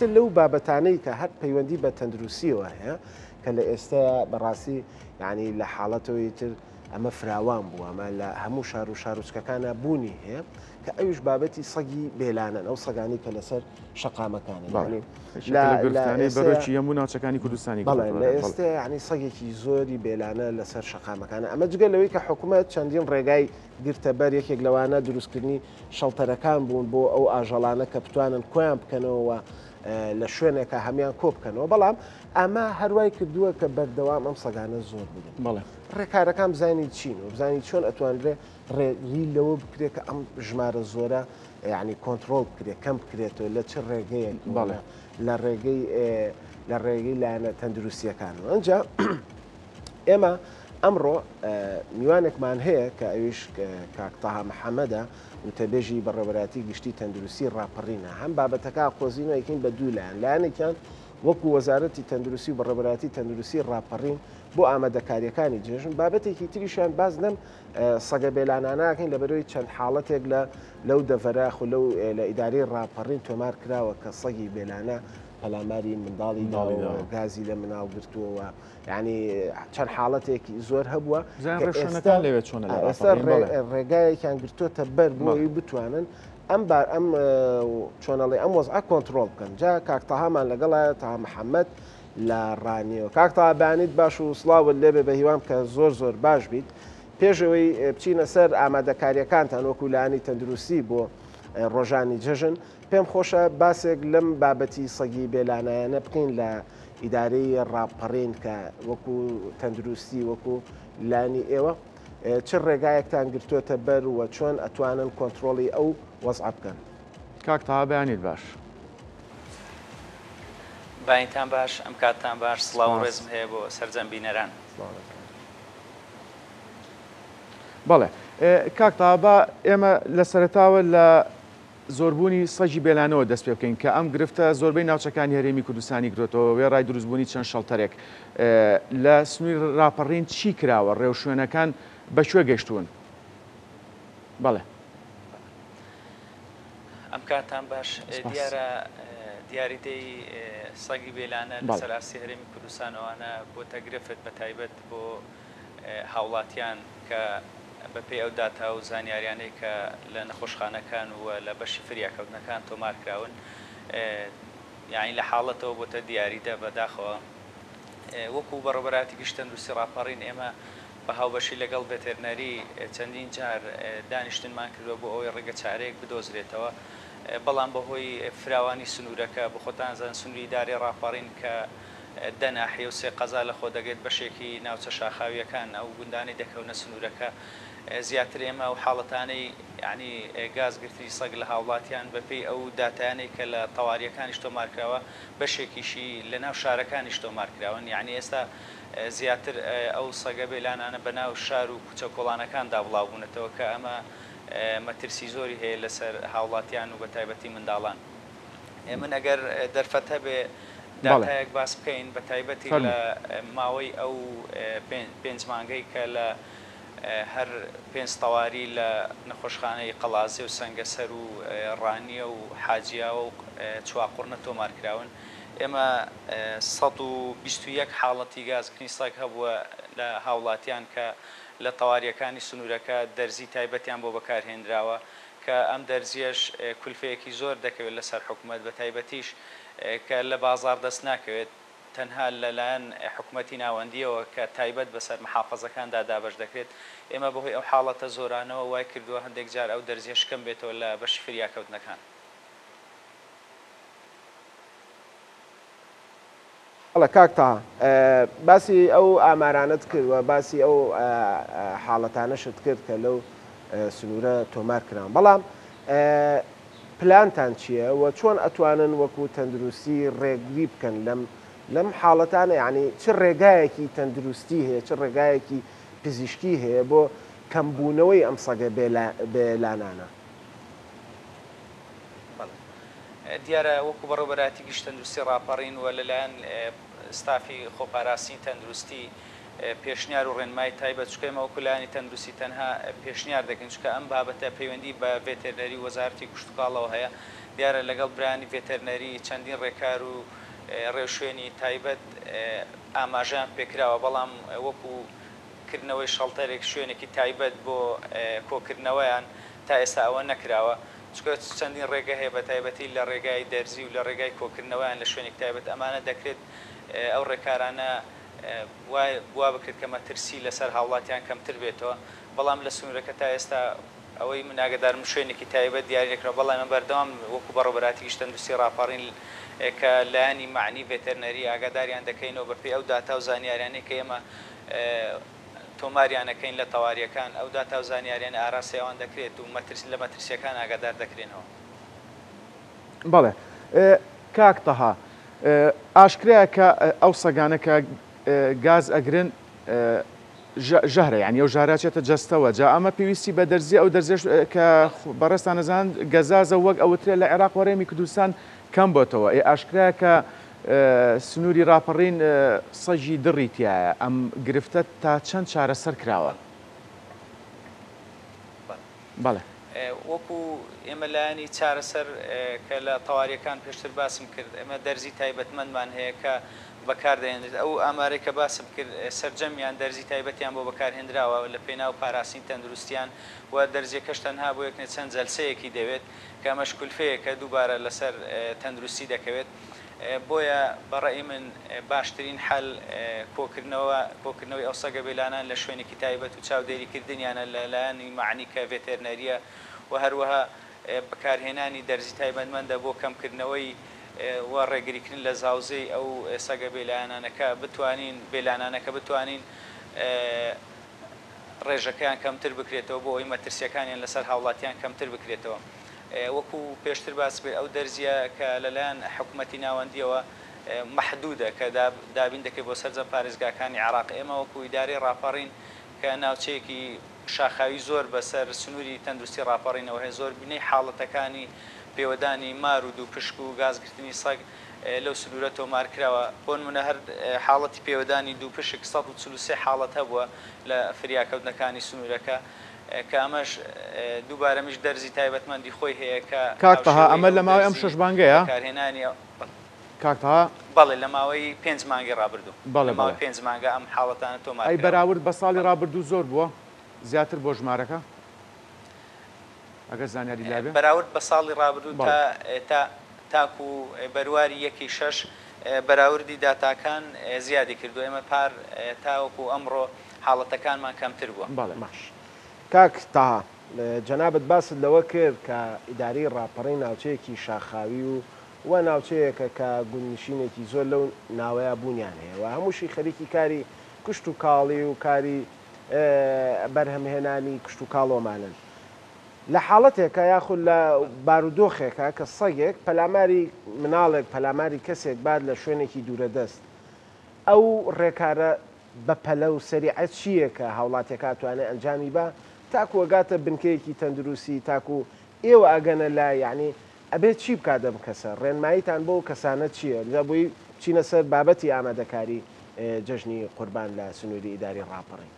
تر لەو بابەتانەی کە هەر پەیوەندی بە تەندروستیەوە هەیە کە لە ئێستا بەڕاستی ینی لە حاڵەتەوەی تر ئەمە فراوان بوو ئەمە لە هەموو شار و شارۆچکەکانە بوونی هەیە کە ئەوش بابەتی سەگی بێلانن ئەو سەگانی کە لەسەر شەقامەکانە بەڕێکی هەموو ناوچەکانی کوردستانی لە ئێستا ینی سەگێکی زۆری بێلانە لەسەر شەقامەکانە ئەمە جگە لەوەی کە حکوومەت چەندین ڕێگای گرتە بەر یەکێک لەوانە دروستکردنی شەڵتەرەکان بوون بۆ ئەو ئاژەڵانە کە بتوانن کۆیان بکەنەوە لە شوێنێکە هەمان کۆ بکەنەوە بەڵام ئەمە هەروای کردووە کە بەردەوام ئەم سەگانە زۆر بگەن ڕێکارەکان بزانانی چین و بزانانی چۆن ئەتوانرێ ڕێگری لەوە بکرێت کە ئەم ژمارە زۆرە ینی کۆنتترۆل بکرێت کەم بکرێتەوە لە چ ڕێگەیە لە ڕێگەی لایەنە تەندروستیەکانەوە ئەنجا ئێمە ئەمڕۆ میوانێکمان هەیە کە ئەویش کاکتەها محەممەدە وتەبێژی بەڕێوەبەتی گشتی تەندروستی ڕاپەڕینە هەم بابەتەکە قۆزینەوەیکین بە دوو لایەن لایەنێکیان وەکو وەزارەتی تەندروستی و بەڕێوەبەتی تەندروستی ڕاپەڕین بۆ ئامادەکاریەکانی جێژن بابەتێکی تریشیان باز نەم سەگە بێلاناناکەین لە بەرەوەی چەند حاڵەتێک لەو دەڤەراخ و لەو لە ئیداری ڕاپەڕین تۆمار کراوە کە سەگی بێلانە پەلاماری منداڵی گازی لە مناڵ گرتووەوە ینی چەند حاڵەتێکی زۆر هەبووە ئێستا ڕێگایەکیان گرتوۆتە بەر بۆی بتوانن ئەم چۆنەڵی ئەم وەزع کۆنتترۆل بکەن جا کاکتەهامان لەگەڵە تا محەممەد لە ڕانیەوە کاکتا بانیت باش و سڵاوت لێبێ بە هیوام کە زۆر باش بیت پێشەوەی بچینە سەر ئامادەکاریەکانتان وەکو لایانی تەندروستی بۆ ڕۆژانی جەژن پێم خۆشە باسێک لەم بابەتی سەگی بێلانایانە بکەین لە ئیدارەی ڕاپەڕین کە وەکو تەندروستی وەکو لانی ئێوە چ ڕێگایەکتان گرتوۆتە بەر وە چۆن ئەتوانن کۆنتترۆلی ئەو وەزع بکەن کاکتا بەیانیت باش باینتان باش ئەم کاتتان باش سڵاو ڕێزم هەیە بۆ سەرجەمبینەران بەڵێ کاکتا بە ئێمە لە سەرتاوە لە زۆربوونی سەگی بێلانەوە دەست پێ بکەین کە ئەم گرفتە زۆربەی ناوچەکانی هەرێمی کوردستانی گرێتەوە وێ ڕای دروستبوونی چەند شەڵتەرێک لە سنووی ڕاپەڕین چی کراوە ڕێو شوێنەکان بەکوێ گەشتوون بەڵێ ئەم کاتان باش دیارە دیاریدەی سەگی بێلانە لە سەراسی هەرێمی کوردستانەوەانە بۆتە گرفت بە تایبەت بۆ هاوڵاتیان کە بەپێی ئەو داتا و زانیاریانەی کە لە نەخۆشخانەکان و لە بەشی فریاکەوتنەکان تۆمارکراون یعنی لە حاڵەتەوە بۆتە دیاریدە بەداخەوە وەکو بەڕێوەبەتی گشتی تەندروستی ڕاپەڕین ئێمە بە هاوبەشی لەگەڵ ڤێتێرنەری چەندین جار دانیشتنمان کردووە بۆ ئەوەی ڕێگە چارەیەک بدۆزرێتەوە بەڵام بەهۆی فراوانی سنوورەکە بە خۆتانزان سنووری ئیداری ڕاپەڕین کە دەناحی و سێ قەزا لە خۆ دەگەێت بەشێکی ناوچە شاخاویەکان ئەو گوندانی دەکەونە سنوورەکە زیاتر ئێمە و حاڵەتانەی ینی گازگرتی سەگ لە هاوڵاتیان بەپێی ئەو داتایانەی کە لە تەواریەکانیش تۆمارکراوە بەشێکیشی لە ناو شارەکانیش تۆمارکراون یعنی ئێستا زیاتر ئەو سەگە بێلانانە بە ناو شار و کوچە کۆڵانەکاندا بڵاوبوونەتەوە کە ئەمە مەترسی زۆری هەیە لەسەر هاوڵاتیان و بە تایبەتی منداڵان من ئەگەر دەرفەت هەبێ داتایەک باس بکەین بە تایبەتی لە ماوەی ئەو 5 مانگەی کە لە هەر 5 تەواری لە نەخۆشخانەی قەڵازێ و سەنگەسەر و ڕانیە و حاجیاوە و چواقوڕنە تۆمارکراون ئێمە 121 حاڵەتی گازکردنی سەگ هەبووە لە هاوڵاتیان کە لە تەواریەکانی سنوورەکە دەرزی تایبەتیان بۆ بەکارهێنراوە کە ئەم دەرزیەش کولفەیەکی زۆر دەکەوێت لەسەر حکوومەت بە تایبەتیش کە لە بازار دەست ناکەوێت تەنها لەلایەن حکوومەتی ناوەندیەوە کە تایبەت بەسەر محافەزەکاندا دابەش دەکرێت ئێمە بەهۆی ئەو حاڵەتە زۆرانەوە وای کردووە هەندێک جار ئەو دەرزیە شکەم بێتەوە لە بەشی فریاکەوتنەکان هەڵە کاکتا باسی ئەو ئامارانت کردوە باسی ئەو حاڵەتانەشت کرد کە لەو سنوورە تۆمار کراون بەڵام پلانتان چییە و چۆن ئەتوانن وەکو تەندروستی ڕێگری بکەن لەم حاڵەتانە یعنی چ ڕێگایەکی تەندروستی هەیە چ ڕێگایەکی پزیشکی هەیە بۆ کەمبوونەوەی ئەم سەگە بێلانانە دیارە وەکو بەڕێوەبەتی گشتی تەندروستی ڕاپەڕین و لەلایەن ستافی خۆپاراسی تەندروستی پێشنیار و ڕێنمای تایبەت چکەمەوە کولانی تەندروستی تەنها پێشنیار دەکەن چکە ئەم بابەتە پەیوەندی بە ڤێتەرنەری وەزارەتی گشتوکاڵەوە هەیە دیارە لەگەڵ برانی ڤێتەرنەری چەندین ڕێکار و ڕێوشوێنی تایبەت ئاماژیان پێکراوە بەڵام وەکو کردنەوەی شەڵتەرێک شوێنێکی تایبەت بۆ کۆکردنەوەیان تا ئێستا ئەوە نەکراوە چکە چەندین ڕێگە هەیە بە تایبەتی لە ڕێگای دەرزی و لە ڕێگای کۆکردنەوەیان لە شوێنێک تایبەت ئەمانە دەکرێت ئەو ڕێکارانە وا بکرێت کە مەترسی لەسەر هاوڵاتیان کەمتر بێتەوە بەڵام لە سنوورەکە تا ئێستا ئەوەی من ئاگدارم شوێنێکی تایبەت دیارێکرا بەڵام من بەردەوام وەکو بەڕێوەبەراتی تەندروستی ڕاپەڕین کە لایانی معنی ڤێتەرنەری ئاگاداریان دەکەینەوە بەپێی ئەو داتا و زانیاریانەی کە ئێمە تۆماریانەکەین لە تەواریەکان ئەو داتا و زانیاریان ئاراسیەوان دەکرێت و لە مەترسیەکان ئاگادار دەکرێنەوە. بەڵێ کاک تەها ئاشکرایە کە ئەو سەگانە کە گاز ئەگرن ژەهرە یعنی ئەو ژاراچێتە جەستەوە جا ئەمە پێویستی بە دەرزی ئەو دەرزێش کە بەڕێستان نەزان گەزازە وەک ئەوترێت لە عێراق وەرێمی کوردستان کەم بۆتەوە ئاشکرایە کە سنووری ڕاپەڕین سەژی دڕی تایە ئەم گرفتە تا چەند چارەسەر کراوە. بەڵێ وەکو ئێمە لایانی چارەسەر کە لە تەواریەکان پێشتر باسم کرد ئێمە دەرزی تایبەتمەندمان هەیە کە بەکاردێنێت ئەو ئامارێک کە باسم کرد سەرجەمیان دەرزی تایبەتیان بۆ بەکارهێنراوە لە پێناو پاراستنی تەندروستیان و دەرزیەکەش تەنها بۆ یەکنێت چەند جەلسەیەکی دەوێت کە ئەمەش کولفەیە کە دووبارە لەسەر تەندروستی دەکەوێت بۆیە بەڕێی من باشترین حل کۆکردنەوەی ئەو سەگە بێلانان لە شوێنێکی تایبەت و چاودێریکردنیانە لەلایانی معنی کە ڤێتەرنەریە و هەروەها بەکارهێنانی دەرزی تایبەتمەندە بۆ کەمکردنەوەی و ڕێگریکردن لە زاوزەی ئەو سەگە بێلانانەکە بتوانین ڕێژەکەیان کەمتر بکرێتەوە بۆ ئەوی مەترسیەکانیان لەسەر هاوڵاتیان کەمتر بکرێتەوە. وەکو پێشتر باس بێت ئەو دەرزیە کە لەلایەن حکوومەتی ناوەندیەوە مەحدودە کە دابین دەکەی بۆ سەرجەم پارێزگاکانی عێراق ئێمە وەکو ئیدارەی ڕاپەڕین کە ناوچەیەکی شاخاوی زۆر بەسەر سنووری تەندروستی ڕاپەڕینەوە هەیە زۆر بینەی حاڵەتەکانی پێوەدانی مار و دووپشک و گازگرتنی سەگ لەو سنوورە تۆمارکراوە بۆ نمونە هەر حاڵەتی پێوەدانی دووپشک 143 حاڵەت هەبووە لە فریاکەوتنەکانی سنوورەکە کە ئەمەش دووبارەمیش دەرزی تایبەتمەندی خۆی هەیە کە کاکتەها ئەمە لە ماوەی ئەم شەش مانگەیە کارهێنانی کاکتەها بەڵێ لە ماوەی 5 مانگی ڕابردوو بەڵێ ماوەی 5 مانگە ئەم حاڵەتانە تۆمار ئەی بەراورد بە ساڵی ڕابردوو زۆر بووە زیاتر بۆ ژمارەکە ئەگەر زانیاری لابێ بەراورد بە ساڵی ڕابردوو تاکو بەرواری 1/6 بەراوردی داتاکان زیادی کردو ئێمە پار تاوەکو ئەمڕۆ حاڵەتەکانمان کەمتر بووە. بەڵێ ماش کاک تاها جەنابەت باست لەوە کرد کە ئیداری ڕاپەڕی ناوچەیەکی شاخاوی و ناوچەیەکە کە گوندنشینێکی زۆر لەو ناوەیە بوونیان هەیە و هەمووشی خەریکی کاری کشت و کاڵی و کاری بەرهەمهێنانی کشت و کاڵۆمانن لە حاڵەتێکە یاخود لە بارودۆخێکە کە سەگێک پەلاماری مناڵێک پەلاماری کەسێک بعد لە شوێنێکی دوورە دەست ئەو ڕێکارە بە پەلە و سەریعەت چییە کە هاوڵاتێکا توانێت ئەنجامی بە تاکو وەگاتە بنکەیەکی تەندروستی تاکو ئێوە ئەگەنە لای یعنی ئەبێت چی بکات دەم کەسە ڕێنماییتان بۆ کەسانە چییە لە بۆی چینە سەر بابەتی ئامادەکاری جەژنی قوربان لە سنووری ئیداری ڕاپەڕی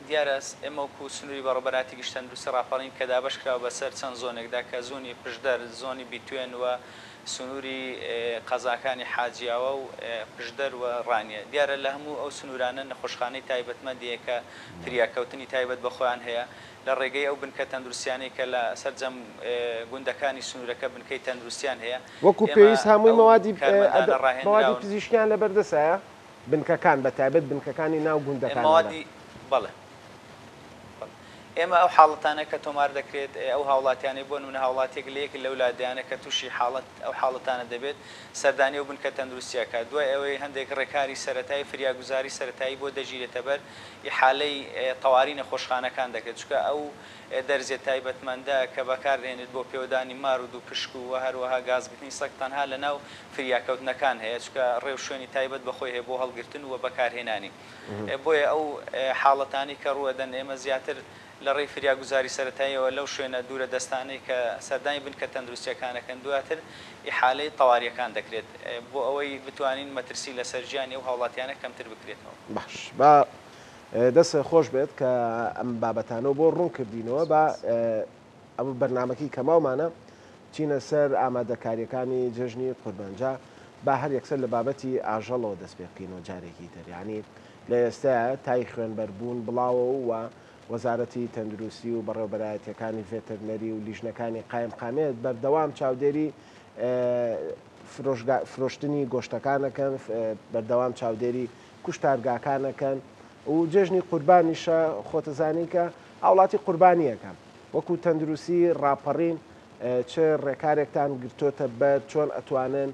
دیارە ئێمە وەکو سنووری بەڕێوەبەراتی گشت تەندروستی ڕاپەڕین کە دابەشکراوە بەسەر چەند زۆنێکدا کە زۆنی پشدەر زۆنی بیتوێن و سنووری قەزاکانی حاجیاوە و پشدەر و ڕانیە دیارە لە هەموو ئەو سنوورانە نەخۆشخانەی تایبەتمەندیە کە فریاکەوتنی تایبەت بە خۆیان هەیە لە ڕێگەی ئەو بنکە تەندروستیانی کە لە سەرجەم گوندەکانی سنوورەکە بنکەی تەندروستیان هەیە وەکو پێویست هەمووی مەوادی پزیشکیان لە بەردەسایە بنکەکان بە تایبەت بنکەکانی ناو گوندەکان بەڵێ ئێمە ئەو حاڵەتانە کە تۆمار دەکرێت ئەو هاوڵاتیانی بۆ نمونە هاوڵاتێک لە یەکی لە وڵاتیانە کە تووشی ئەو حاڵەتانە دەبێت سەردانی و بنکە تەندروستیەکە دوای ئەوەی هەندێک ڕێکاری سەرەتایی فریاگوزاری سەرەتایی بۆ دەژیرێتە بەر حالەی تەواوی نەخۆشخانەکان دەکرێت چکە ئەو دەرزیە تایبەتمەندە کە بەکاردێنێت بۆ پێوەدانی مار و دووپشک و هەروەها گازگرتنی سەگ تەنها لە ناو فریاکەوتنەکان هەیە چکە ڕێو شوێنی تایبەت بەخۆی هەیە بۆ هەڵگرتن و بەکارهێنانی بۆیە ئەو حاڵەتانی کە ڕوەدەن ئێمە زیاتر لە ڕێی فریاگوزاری سەرەتاییەوە لەو شوێنە دوورە دەستانەی کە سەردانی بن کە تەندروستیەکانەکەن دواتر ئیحالەی تەواریەکان دەکرێت بۆ ئەوەی بتوانین مەترسی لە سەرجیانی ئەو هاوڵاتیانە کەمتر بکرێتەوە. باش بە دەست خۆش بێت کە ئەم بابەتانەوە بۆ ڕوون کردینەوە بە ئەو بەرنمەکەی کەماومانە چینە سەر ئامادەکاریەکانی جژنی قوربانجا با هەر یەکسەر لە بابەتی ئاژەڵەوە دەست پێ بکەینەوە جارێکی تر ینی لە ئێستا تای خوێنبەربوون بڵاوە و وەزارەتی تەندروستی و بەڕێوەبەرایەتیەکانی ڤێترنەری و لیژنەکانی قایم قامێت بەردەوام چاودێری فرۆشتنی گۆشتەکانەکەن بەردەوام چاودێری کوشتارگاکانەکەن و جژنی قوربانیشە خۆتەزانی کە ئاوڵاتی قوربانیەکە وەکو تەندروستی ڕاپەڕین چه ڕێکارێکتان گرتوۆتە بەر چۆن ئەتوانن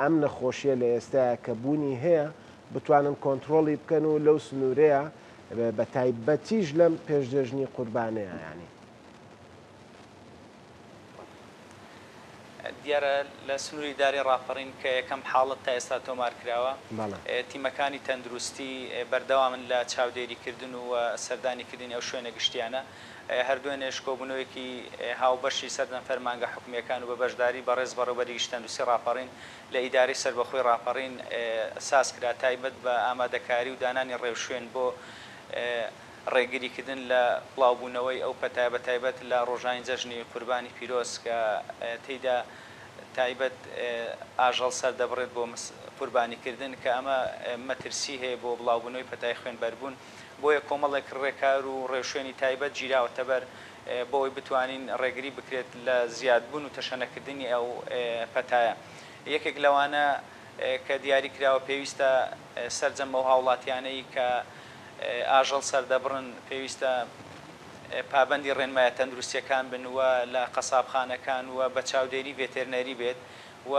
ئەم نەخۆشیە لە ئێستا کە بوونی هەیە بتوانن کۆنتترۆلی بکەن و لەو سنوورەیە بە تایبەتیش لەم پێشجێژنی قوربانەیە ینی دیارە لە سنووری داری ڕاپەڕین کە یەکەم حاڵت تا ئێستا تۆمار کراوە تیمەکانی تەندروستی بەردەوامن لە چاودێریکردن و سەردانیکردنی ئەو شوێنە گشتیانە هەردوێنێش کۆبوونەوەیەکی هاوبەشی سەردەم فەرمانگە حکومیەکان و بە بەشداری بەڕێز بەڕێوەبەری گشت تەندروستی ڕاپەڕین لە ئیداری سەربەخۆی ڕاپەڕین ساز کرا تایبەت بە ئامادەکاری و دانانی ڕێوشوێن بۆ ڕێگریکردن لە بڵاوبوونەوەی ئەو پەتای بە تایبەت لە ڕۆژانی جەژنی قوربانی پیرۆز کە تێیدا تایبەت ئاژەڵ سەردەبڕێت بۆ قوربانیکردن کە ئەمە مەترسی هەیە بۆ بڵاوبوونەوەی پەتای خوێنبەربوون بۆیە کۆمەڵێک ڕێکار و ڕێوشوێنی تایبەت گیراوەتە بەر بۆی بتوانین ڕێگری بکرێت لە زیادبوون و تەشەنەکردنی ئەو پەتایە یەکێک لەوانە کە دیاری کراوە پێویستە سەرجەم ئەو هاوڵاتیانەی کە ئاژەڵ سەردەبڕن پێویستە پابەندی ڕێنمایە تەندروستیەکان بن وە لە قەسابخانەکان وە بە چاودێری ڤێتێرنەری بێت و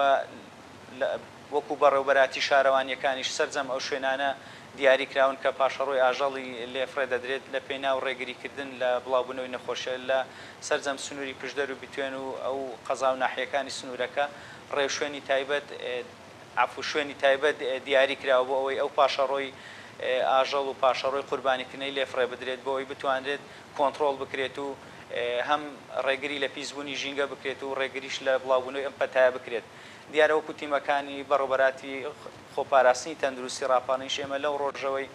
وەکو بەڕێوەبەراتی شارەوانیەکانیش سەرجەم ئەو شوێنانە دیاری کراون کە پاشەڕۆی ئاژەڵی لێفرێ دەدرێت لە پێناو ڕێگریکردن لە بڵاوبوونەوەی نەخۆشە لە سەرجەم سنووری پشدەر و بتوێن و ئەو قەزا و ناحیەکانی سنوورەکە ڕێوشوێنی تایبەت عفو شوێنی تایبەت دیاری کراوە بۆ ئەوەی ئەو پاشەڕۆی ئاژەڵ و پاشەڕۆی قوربانیکردنەی لێفرێ بدرێت بۆ ئەوی بتوانرێت کۆنتترۆل بکرێت و هەم ڕێگری لە پیسبوونی ژینگە بکرێت و ڕێگریش لە بڵاوبوونەوەی ئەم پەتایە بکرێت دیارە وەکو تیمەکانی بەڕێوەبەراتی خۆپاراستنی تەندروستی ڕاپەڕینش ئێمە لەو ڕۆژەوەی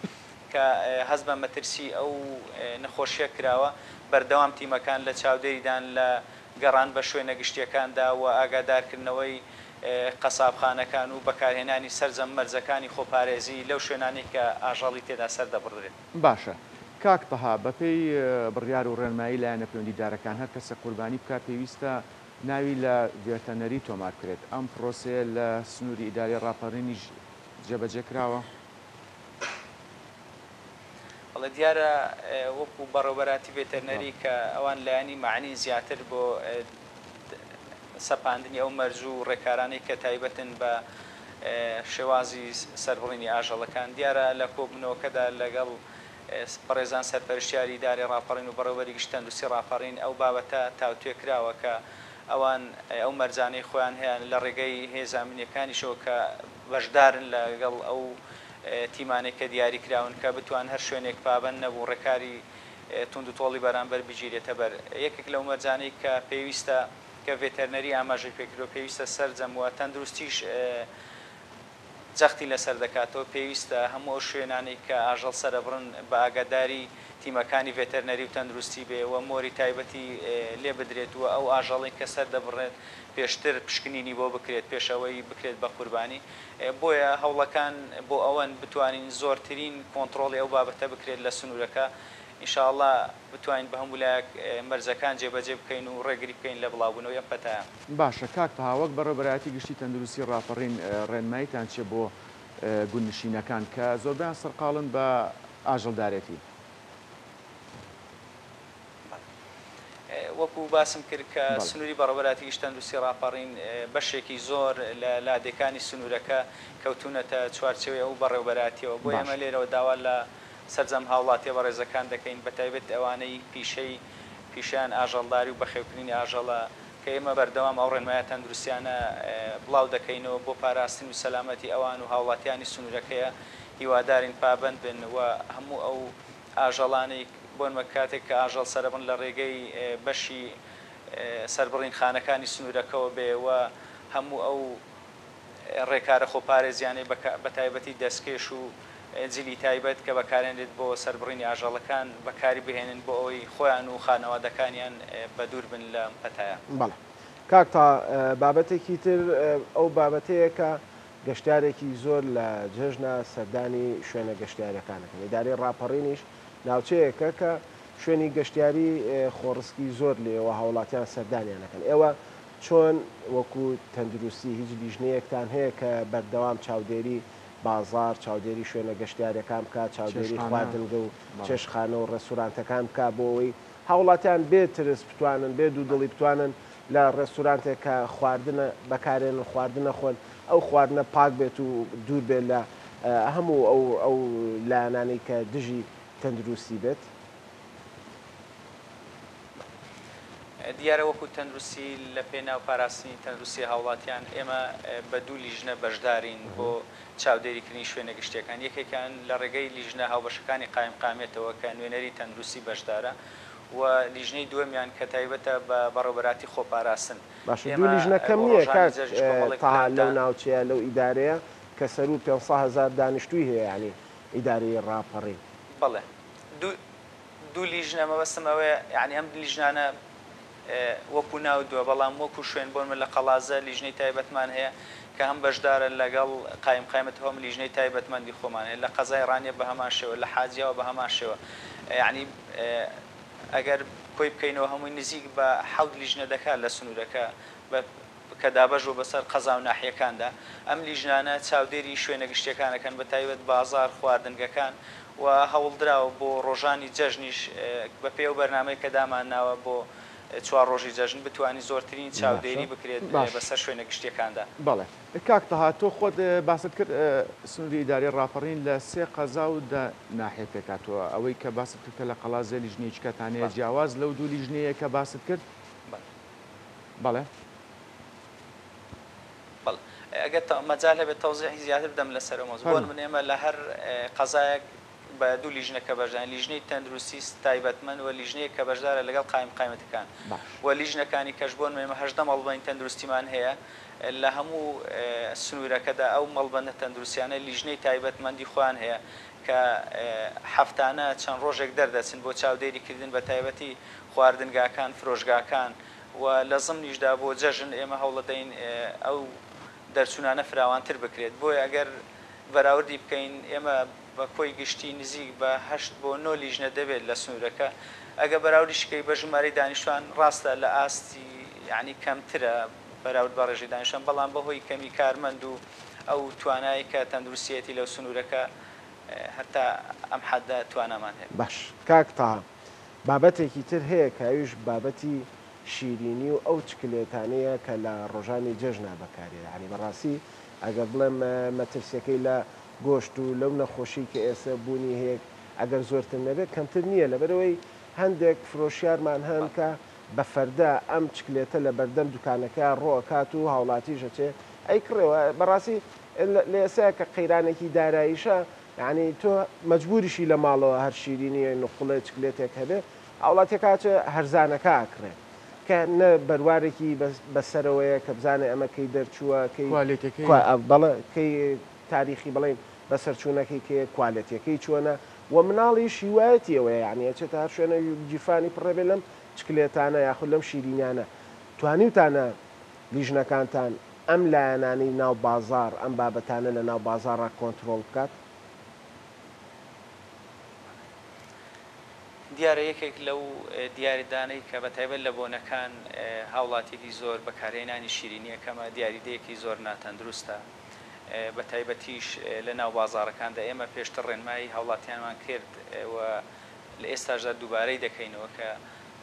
کە هەست بە مەترسی ئەو نەخۆشیە کراوە بەردەوام تیمەکان لە چاودێریدان لە گەڕان بە شوێنە گشتیەکاندا و ئاگادارکردنەوەی قەسابخانەکان و بەکارهێنانی سەرجەم مەرجەکانی خۆپارێزی لەو شوێنانی کە ئاژەڵی تێدا سەردەبڕدرێت. باشە کاک تەها بەپێی بڕیار و ڕێنمایی لایەنە پەیوەندیدارەکان هەر کەسە قوربانی بکات پێویستە ناوی لە ڤێتەنەری تۆمار کرێت ئەم پرۆسەیە لە سنووری ئیداری ڕاپەڕینی جێبەجێ کراوە؟ بەڵێ دیارە وەکو بەڕێوەبەراتی ڤێتەرنەری کە ئەوان لایەنی معنی زیاتر بۆ سەپاندنی ئەو مەرج و ڕێکارانەی کە تایبەتن بە شێوازی سەربڕینی ئاژەڵەکان دیارە لە کۆبوونەوەکەدا لەگەڵ پەڕێزان سەرپەرشتیاری ئیداری ڕاپەڕین و بەڕێوەبەری گشت تەندروستی ڕاپەڕین ئەو بابەتە تاوتوێ کراوە کە ئەوان ئەو مەرجانەی خۆیان هەیە لە ڕێگەی هێز ئامنیەکانیشەوە کە بەشدارن لەگەڵ ئەو تیمانێک کە دیاری کراون کە بتوان هەر شوێنێک پابەند نەبوو ڕێکاری تونند و تۆڵی بەرامبەر بگیرێتە بەر یەکێک لەو مەرجانەی کە پێویستە کە ڤێتەرنەری ئاماژەی پێکردەوە پێویستە سەرجەم وە تەندروستیش جەختی لەسەر دەکاتەوە پێویستە هەموو شوێنانەی کە ئاژەڵ سەرەبڕن بە ئاگاداری تیمەکانی ڤێتەرنەری و تەندروستی بێ و مۆری تایبەتی لێ بدرێت و ئەو ئاژەڵی کە سەر دەبڕێت پێشتر پشکنینی بۆ بکرێت پێشەوەی بکرێت بە قوربانی بۆیە هەوڵەکان بۆ ئەوەن بتوانین زۆرترین کۆنتترۆڵی ئەو بابەتە بکرێت لە سنوورەکە ئینشاءڵڵا بتوانین بە هەموو لایەک مەرجەکان جێبەجێ بکەین و ڕێگری بکەین لە بڵاوبوونەوەی ئەم پەتایە. باشە کاک تەها وەک بەڕێوەبەراتی گشتی تەندروستی ڕاپەڕین ڕێنماییتان چێ بۆ گوندنشینەکان کە زۆربیان سەرقاڵن بە ئاژەڵدارێتی؟ وەکو باسم کرد کە سنووری بەڕێوەبەراتی گشت تەندروستی ڕاپەڕین بەشێکی زۆر لە لادەکانی سنوورەکە کەوتونەتە چوارچێوەی ئەو بەڕێوەبەراتیەوە بۆ ئێمە لێرەوە داوا لە سەرجەم هاوڵاتیە بەڕێزەکان دەکەین بەتایبەت ئەوانەی پیشیان ئاژەڵداری و بەخێوکردنی ئاژەڵە کە ئێمە بەردەوام ئەو ڕێنمایە تەندروستیانە بڵاو دەکەینەوە بۆ پاراستن و سەلامەتی ئەوان و هاوڵاتیانی سنوورەکەیە هیوادارین پابەند بن و هەموو ئەو ئاژەڵانەی بۆنمە کاتێک کە ئاژەڵ سەربن لە ڕێگەی بەشی سەربڕین خانەکانی سنوورەکەەوە بێەوە هەموو ئەو ڕێکارە خۆپارێزیانەی بە تایبەتی دەستکێش و جلی تایبەت کە بەکارێنێت بۆ سەربڕینی ئاژەڵەکان بەکاری بهێنن بۆ ئەوەی خۆیان و خانەوادەکانیان بە دوور بن لە پەتایە. بەڵێ کاک تا بابەتێکی تر ئەو بابەتەیە کە گەشتارێکی زۆر لە جژنە سەردانی شوێنە گەشتیارەکانەکەن ئیدارەی ڕاپەڕینیش ناوچەیەکە کە شوێنی گەشتیاری خۆڕسکی زۆر لێەوە هاوڵاتیان سەردانیانەکەن ئێوە چۆن وەکو تەندروستی هیچ لیژنەیەکتان هەیە کە بەردەوام چاودێری بازار چاودێری شوێنە گەشتیارەکان بکات چاودێری خواردنگە و چێشخانە و ڕێستورانتەکان بکە بۆەوەی هاوڵاتیان بێت ترس بتوانن بێ دوو دڵی بتوانن لە ڕێستورانتێک کە خواردنە بەکارێنن خواردنە خۆن ئەو خواردنە پاک بێت و دوور بێت لە هەموو ئەو لایەنانەی کە دژی تەندروستی بێت. دیارە وەکو تەندروستی لە پێناو پاراستنی تەندروستی هاوڵاتیان ئێمە بە دوو لیژنە بەشدارین بۆ چاودێریکردنی شوێنە گشتیەکان یەکێکیان لە ڕێگەی لیژنە هاوبەشەکانی قایم قامێتەوە کە نوێنەری تەندروستی بەشدارە و لیژنەی دووەمیان کە تایبەتە بە بەڕێوەبەراتی خۆپاراستن. باش دوو لیژنە کەم نییە تا لەو ناوچەیە لەو ئیدارەیە کە سەر و 500,000 دانیشتووی هەیە ینی ئیدارەی ڕاپەڕین. بەڵێ دوو لیژنە مەبەستمەوەی یعنی ئەم لیژنانە وەکو ناودووە بەڵام وەکو شوێن بۆن من لە قەڵازە لیژنەی تایبەتمان هەیە کە هەم بەشدارە لەگەڵ قایم قایمەتەوە هم لیژنەی تایبەتمەندی خۆمان هەیە لە قەزای ڕانیە بە هەمان شێوە لە حاجیەوە بە هەمان شێوە یعنی ئەگەر کۆی بکەینەوە هەمووی نزیک بە 7 لیژنە دەکات لە سنوورەکە کە دابەژوە بەسەر قەزا و ناحیەکاندا ئەم لیژنانە چاودێری شوێنە گشتیەکانەکەن بە تایبەت بازار خواردنگەکان و هەوڵدراوە بۆ ڕۆژانی جەژنیش بە پێ و بەرنامەی کە دامان ناوە بۆ 4 ڕۆژی جەژن بتوانانی زۆرترین چاودێری بکرێت بەسەر شوێنە گشتیەکاندا. بەڵێ کاک تەها تۆ خۆت باست کرد سنووری ئیداری ڕاپەڕین لە 3 قەزا و ناحیە پێکاتەوە ئەوەی کە باست کرد کە لە قەڵازە لیژنەیەکەتانەیە جیاواز لەو دوو لیژنەیە کە باست کرد. بەڵێ ئەگەر مەجال هەبێت تەوزیحی زیاتر بدەم لەسەر مۆزوع بۆ من ئێمە لە هەر قەزایەک بە دوو لیژنەکە بەشدان لیژنەی تەندروستی تایبەتمەند و لیژنەیە کە بەشدارە لەگەڵ قایم قایمەتەکان و لیژنەکانی کەش بۆن مێمە 18 مەڵبەندی تەندروستیمان هەیە لە هەموو سنوورەکەدا ئەو مەڵبەندە تەندروستیانە لیژنەی تایبەتمەندی خۆیان هەیە کە هەفتانە چەند ڕۆژێک دەردەچن بۆ چاودێریکردن بە تایبەتی خواردنگاکان فرۆژگاکان و لە زمنیشدا بۆ جەژن ئێمە هەوڵەدەین ئەو دەرچوونانە فراوانتر بکرێت بۆی ئەگەر بەراوردی بکەین ئێمە بە کۆی گشتی نزیک بە 8 بۆ 9 لیژنە دەبێت لە سنوورەکە ئەگە بەراوردیشکەی بە ژمارەی دانیشتوان ڕاستە لە ئاستی یعنی کەمترە بەراورد بە ڕێژەی دانیشتوان بەڵام بەهۆی کەمی کارمەند و ئەو توانایی کە تەندروستیەتی لەو سنوورەکە هەتا ئەم حەددا توانامان هەیە. باش کاک تەها بابەتێکی تر هەیە کە ئەویش بابەتی شیرینی و ئەو چکلێتانەیە کە لە ڕۆژانی جەژنا بەکارێت ینی بەڕاستی ئەگەر بڵێم مەترسیەکەی لە گۆشت و لەو نەخۆشی کە ئێستا بوونی هەیە ئەگەر زۆرتر نەبێت کەمتر نییە لەبەرەوەی هەندێک فرۆشیارمان هەن کە بە فەردە ئەم چکلێتە لە بەردەم دوکانەکە ڕۆکات و هاوڵاتی ژەچێ ئەی کڕێەوە بەڕاستی لە ئێستا کە قەیرانێکی داراییشە یعنی تۆ مەجبوریشی لە ماڵەوە هەر شیرینی نقڵە چکلێتێک هەبێ هاوڵاتێکاتە هەرزانەکە ئاکرێت کە نە بەروارێکی بەسەرەوەیە کە بزانێ ئەمە کەی دەرچووە بەڵێ کەی تاریخی بڵێن بەسەرچوونەکەی کێ کوالەتەکەی چۆنە و مناڵی شیوایەتیەوەی یعنی ئەچێت هەر شوێنە جیفانی پڕێبێ لەم چکلێتانە یاخود لەم شیرینیانە توانیوتانە لیژنەکانتان ئەم لایەنانی ناو بازار ئەم بابەتانە لە ناو بازارڕ کۆنتترۆل بکات. دیارە یەکێک لەو دیاریدانەی کە بە تایبەت لە بۆنەکان هاوڵاتێکی زۆر بەکارهێنانی شیرینیە کەمە دیاریدەیەکی زۆر ناتەندروستە بە تایبەتیش لە ناو بازارەکاندا ئێمە پێشتر ڕێنمایی هاوڵاتیانمان کرد و لە ئێستاشدا دووبارەی دەکەینەوە کە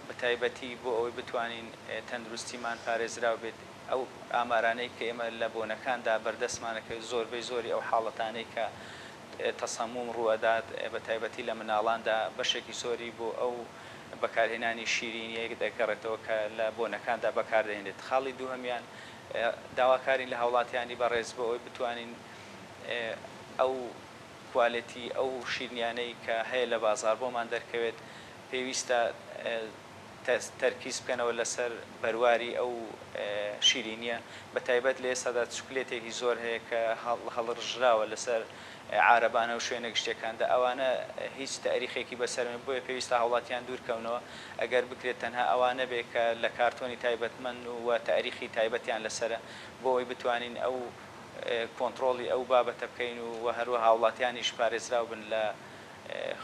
بە تایبەتی بۆ ئەوەی بتوانین تەندروستیمان پارێزراو بێت ئەو ئامارانەی کە ئێمە لە بۆنەکاندا بەردەستمانەکە زۆربەی زۆری ئەو حاڵەتانەی کە تەسەموم ڕوەدات بە تایبەتی لە مناڵاندا بەشێکی سۆری بۆ ئەو بەکارهێنانی شیرینیەک دەگەڕێتەوە کە لە بۆنەکاندا بەکاردێنێت. خاڵی دووهەمیان داواکارین لە هاوڵاتیانی بەڕێز بۆ ئەوی بتوانین ئەو کوالەتی ئەو شیرنیانەی کە هەیە لە بازار بۆمان دەرکەوێت پێویستە تەرکیز بکەنەوە لەسەر بەرواری ئەو شیرینیە بە تایبەت لە ئێستادا چوکلێتێکی زۆر هەیە کە هەڵڕژراوە لەسەر عارەبانە و شوێنە گشتەکاندا ئەوانە هیچ تاریخێکی بەسەرن بۆیە پێویستە هاوڵاتیان دوورکەونەوە ئەگەر بکرێت تەنها ئەوانە بێ کە لە کارتۆنی تایبەتمەند و تاریخی تایبەتیان لەسرە بۆ ئەوی بتوانین ئەو کۆنتترۆلی ئەو بابەتە بکەین و هەروە هاوڵاتیانیش پارێزراو بن لە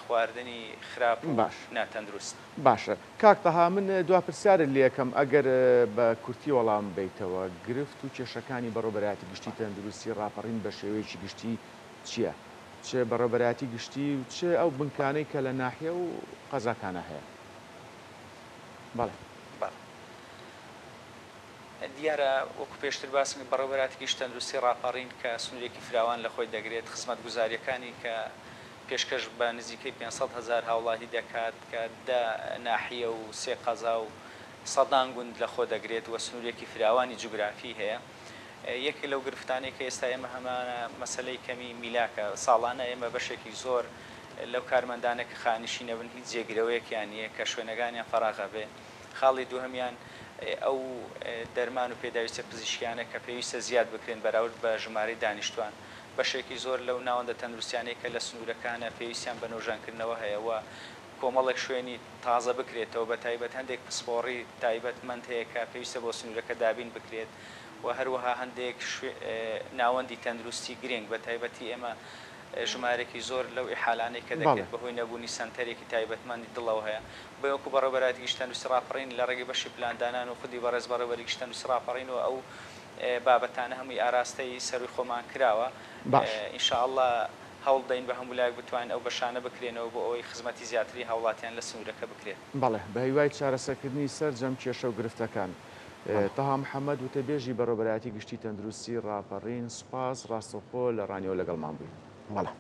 خواردنی خراپ باش ناتەندروست. باشە کاکتەها من دوا پرسیارت لێ یەکەم ئەگەر بە کورتی وەڵام بیتەوە گرفت و کێشەکانی بەڕۆبەرایەتی گشتی تەندروستی ڕاپەڕین بە شێوەیەکی گشتی چییە؟ چێ بەڕۆبەرایەتی گشتی و چێ ئەو بنکانەی کە لە ناحیە و قەزاکانە هەیە؟ بەڵێ دیارە وەکو پێشتر باسم بەڕۆبەرایەتی گشت تەندروستی ڕاپەڕین کە سنوورێکی فراوان لە خۆی دەگرێت خزمەت گوزاریەکانی کە پێشکەش بە نزیکەی 500,000 هاوڵاتی دەکات کە دا ناحیە و سێ قەزا و سەدان گوند لە خۆ دەگرێت وە سنوورێکی فراوانی جوگرافی هەیە. یەکی لەو گرفتانەی کە ئێستا ئێمە هەمانە مەسلەی کەمی میلاکە ساڵانە ئێمە بەشێکی زۆر لەو کارمەندانە کە خانشینە بن هیچ جێگرەوەیەکیان نییە کە شوێنەکانیان فەراغە بێ. خاڵی دووهەمیان ئەو دەرمان و پێداویستە پزیشکیانە کە پێویستە زیاد بکرێن بەراورد بە ژمارەی دانیشتوان. بەشێکی زۆر لەو ناوەندە تەندروستیانەی کە لە سنوورەکانە پێویستیان بە نۆژانکردنەوە هەیەەوە کۆمەڵێک شوێنی تازە بکرێتەوە بە تایبەت هەندێک پسپۆڕی تایبەتمەند هەیە کە پێویستە بۆ سنوورەکە دابین بکرێت و هەروەها هەندێک ناوەندی تەندروستی گرنگ بە تایبەتی ئێمە ژمارێکی زۆر لەو ئیحالانەی کە دەکرێت بەهۆی نەبوونی سنتەرێکی تایبەتمەندی دڵەوە هەیە بەوەکو بەڕێوەبەرایەتی گشت تەندروستی ڕاپەڕین لە ڕێگەی بەشی پلاندانان و خودی بەڕێز بەڕێوەبەری گشت تەندروستی ڕاپەڕینەوە ئەو بابەتانە هەمووی ئاراستەی سەروی خۆمان کراوە. ئینشاءالله هەوڵ دەین بە هەموو لایەک بتوانین ئەو بەشانە بکرێنەوە بۆ ئەوەی خزمەتی زیاتری هاوڵاتیان لە سنوورەکە بکرێت. بەڵێ بە هیوای چارەسەرکردنی سەرجەم کێشە و گرفتەکان. تەها محەممەد وتەبێژی بەڕۆبەرایەتی گشتی تەندروستی ڕاپەڕین سوپاس ڕاستەوخۆ لە ڕانیەوە لەگەڵمان بووین. بەڵێ.